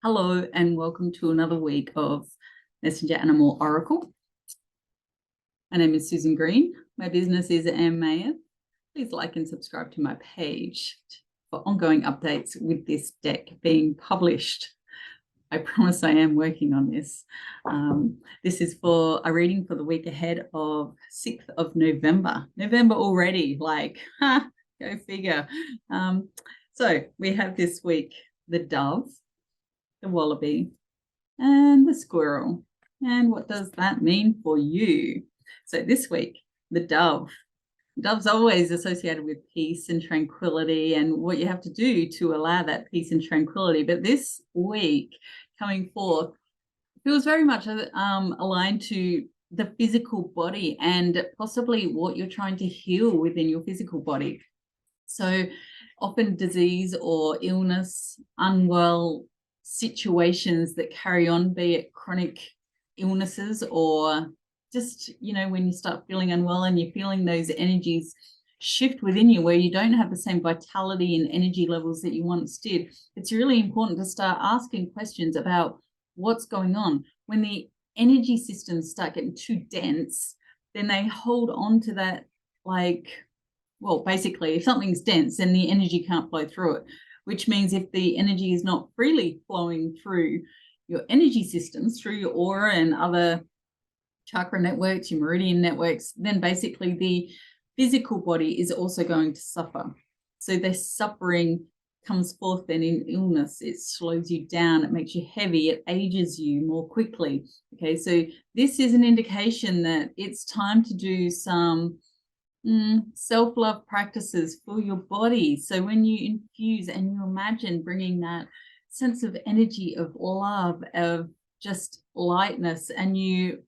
Hello and welcome to another week of Messenger Animal Oracle. My name is Susan Green. My business is Mayor. Please like and subscribe to my page for ongoing updates with this deck being published. I promise I am working on this. This is for a reading for the week ahead of 6th of November. November already, like, go figure. So we have this week the dove, the wallaby, and the squirrel. And what does that mean for you? So this week, the dove. Dove's always associated with peace and tranquility and what you have to do to allow that peace and tranquility. But this week coming forth feels very much aligned to the physical body and possibly what you're trying to heal within your physical body. So often disease or illness, unwell situations that carry on, be it chronic illnesses or just, when you start feeling unwell and you're feeling those energies shift within you where you don't have the same vitality and energy levels that you once did, it's really important to start asking questions about what's going on. When the energy systems start getting too dense, then they hold on to that, basically, if something's dense, then the energy can't flow through it, which means if the energy is not freely flowing through your energy systems, through your aura and other chakra networks, your meridian networks, then basically the physical body is also going to suffer. So the suffering comes forth then in illness. It slows you down, it makes you heavy, it ages you more quickly. Okay, so this is an indication that it's time to do some self-love practices for your body. So when you infuse and you imagine bringing that sense of energy of love, of just lightness, and you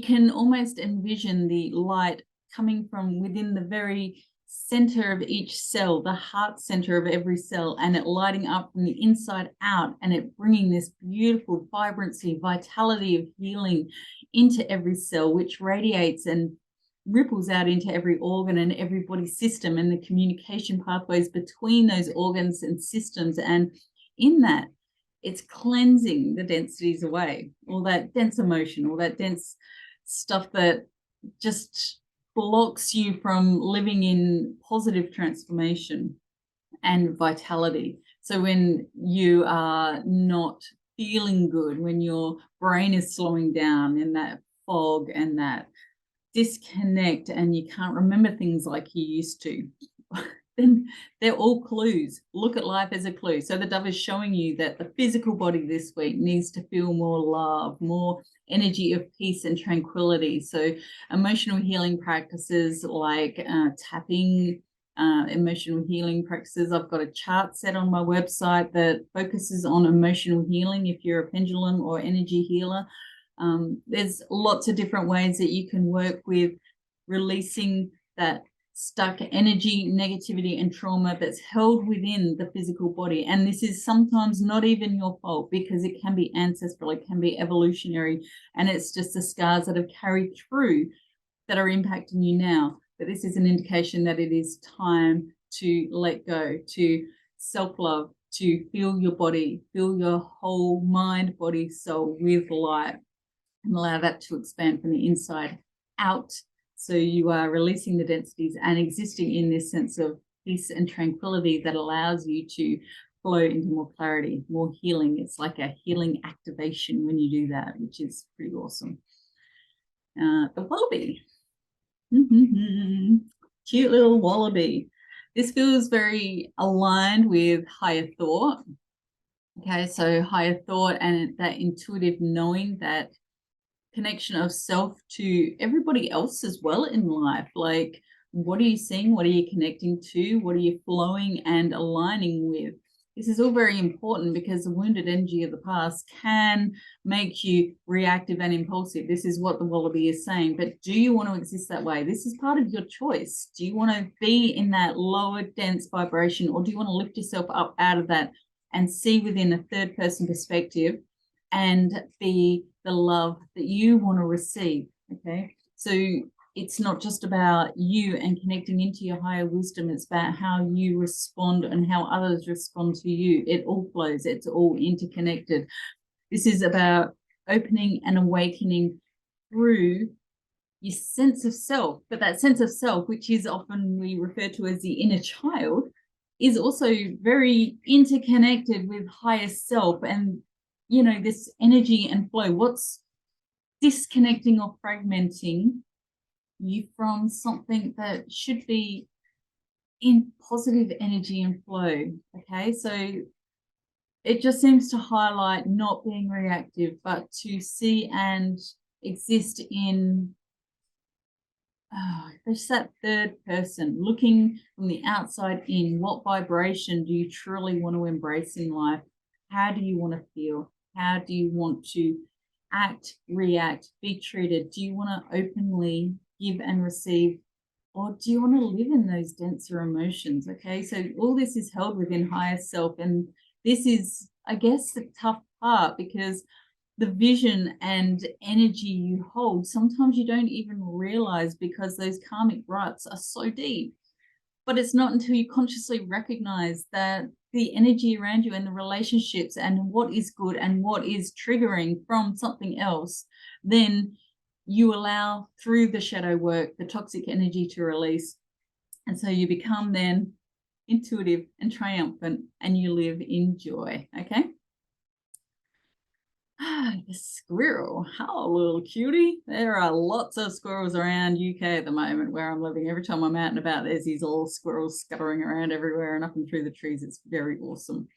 can almost envision the light coming from within the very center of each cell, the heart center of every cell, and it lighting up from the inside out, and it bringing this beautiful vibrancy, vitality of healing into every cell, which radiates and ripples out into every organ and every body system and the communication pathways between those organs and systems. And in that, it's cleansing the densities away, all that dense emotion, all that dense stuff that just blocks you from living in positive transformation and vitality. So when you are not feeling good, when your brain is slowing down in that fog and that disconnect and you can't remember things like you used to, then they're all clues. Look at life as a clue. So the dove is showing you that the physical body this week needs to feel more love, more energy of peace and tranquility. So emotional healing practices like tapping, emotional healing practices. I've got a chart set on my website that focuses on emotional healing if you're a pendulum or energy healer. There's lots of different ways that you can work with releasing that stuck energy, negativity, and trauma that's held within the physical body. And this is sometimes not even your fault because it can be ancestral, it can be evolutionary, and it's just the scars that have carried through that are impacting you now. But this is an indication that it is time to let go, to self-love, to feel your body, fill your whole mind, body, soul with light, and allow that to expand from the inside out. So you are releasing the densities and existing in this sense of peace and tranquility that allows you to flow into more clarity, more healing. It's like a healing activation when you do that, which is pretty awesome. The wallaby. Cute little wallaby. This feels very aligned with higher thought. Okay, so higher thought and that intuitive knowing, that connection of self to everybody else as well in life. Like, what are you seeing? What are you connecting to? What are you flowing and aligning with? This is all very important because the wounded energy of the past can make you reactive and impulsive. This is what the wallaby is saying. But do you want to exist that way? This is part of your choice. Do you want to be in that lower dense vibration, or do you want to lift yourself up out of that and see within a third person perspective and be the love that you want to receive? Okay, so it's not just about you and connecting into your higher wisdom. It's about how you respond and how others respond to you. It all flows. It's all interconnected. This is about opening and awakening through your sense of self. But that sense of self, which is often we refer to as the inner child, is also very interconnected with higher self and, this energy and flow. What's disconnecting or fragmenting you from something that should be in positive energy and flow? Okay, so it just seems to highlight not being reactive, but to see and exist in there's that third person looking from the outside in. What vibration do you truly want to embrace in life? How do you want to feel? How do you want to act, react, be treated? Do you want to openly give and receive? Or do you want to live in those denser emotions? Okay, so all this is held within higher self. And this is, I guess, the tough part, because the vision and energy you hold, sometimes you don't even realize, because those karmic ruts are so deep. But it's not until you consciously recognize that the energy around you and the relationships and what is good and what is triggering from something else, then you allow through the shadow work, the toxic energy to release. And so you become then intuitive and triumphant, and you live in joy. Okay. The squirrel. Hello, little cutie. There are lots of squirrels around UK at the moment where I'm living. Every time I'm out and about, there's these little squirrels scuttering around everywhere and up and through the trees. It's very awesome.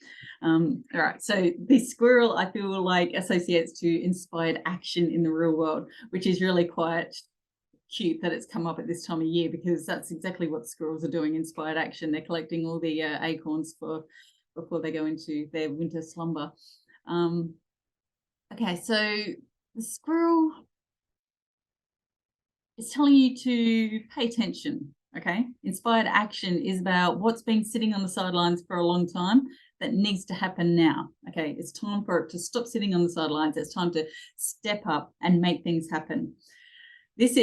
All right, so the squirrel, I feel like, associates to inspired action in the real world, which is really quite cute that it's come up at this time of year, because that's exactly what squirrels are doing, inspired action. They're collecting all the acorns before they go into their winter slumber. Okay, so the squirrel is telling you to pay attention, okay? Inspired action is about what's been sitting on the sidelines for a long time that needs to happen now, okay? It's time for it to stop sitting on the sidelines. It's time to step up and make things happen. This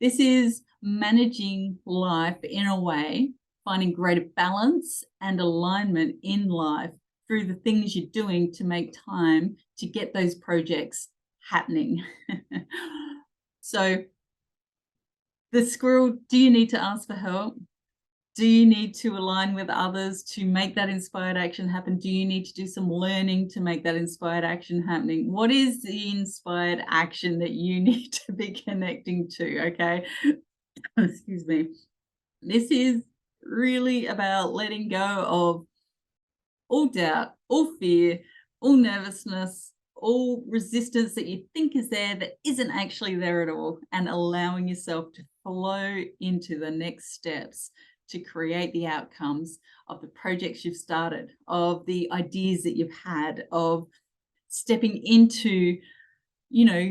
is managing life in a way, finding greater balance and alignment in life through the things you're doing to make time to get those projects happening. So the squirrel, do you need to ask for help? Do you need to align with others to make that inspired action happen? Do you need to do some learning to make that inspired action happening? What is the inspired action that you need to be connecting to? Okay. Excuse me. This is really about letting go of all doubt, all fear, all nervousness, all resistance that you think is there that isn't actually there at all, and allowing yourself to flow into the next steps to create the outcomes of the projects you've started, of the ideas that you've had, of stepping into,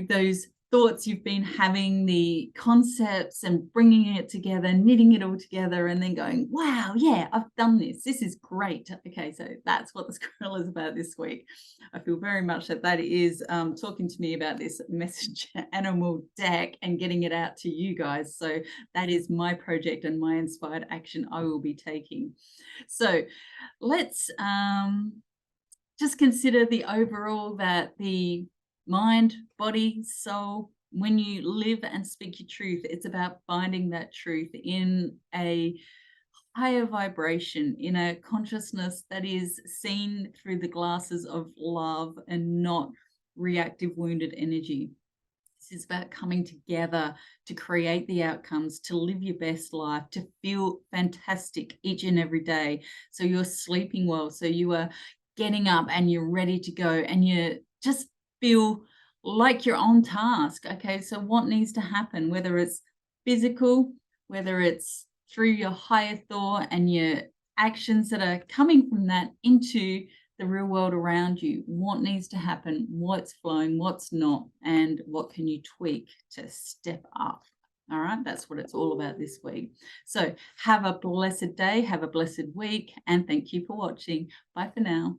those thoughts you've been having, the concepts, and bringing it together, knitting it all together, and then going, wow, yeah, I've done this. This is great. Okay, so that's what the squirrel is about this week. I feel very much that is talking to me about this message animal deck and getting it out to you guys. So that is my project and my inspired action I will be taking. So let's just consider the overall, that the mind, body, soul, when you live and speak your truth, it's about finding that truth in a higher vibration, in a consciousness that is seen through the glasses of love and not reactive, wounded energy. This is about coming together to create the outcomes, to live your best life, to feel fantastic each and every day. So you're sleeping well, so you are getting up and you're ready to go, and you just feel like you're on task. Okay, so what needs to happen, whether it's physical, whether it's through your higher thought and your actions that are coming from that into the real world around you, what needs to happen, what's flowing, what's not, and what can you tweak to step up. All right, that's what it's all about this week. So have a blessed day, have a blessed week, and thank you for watching. Bye for now.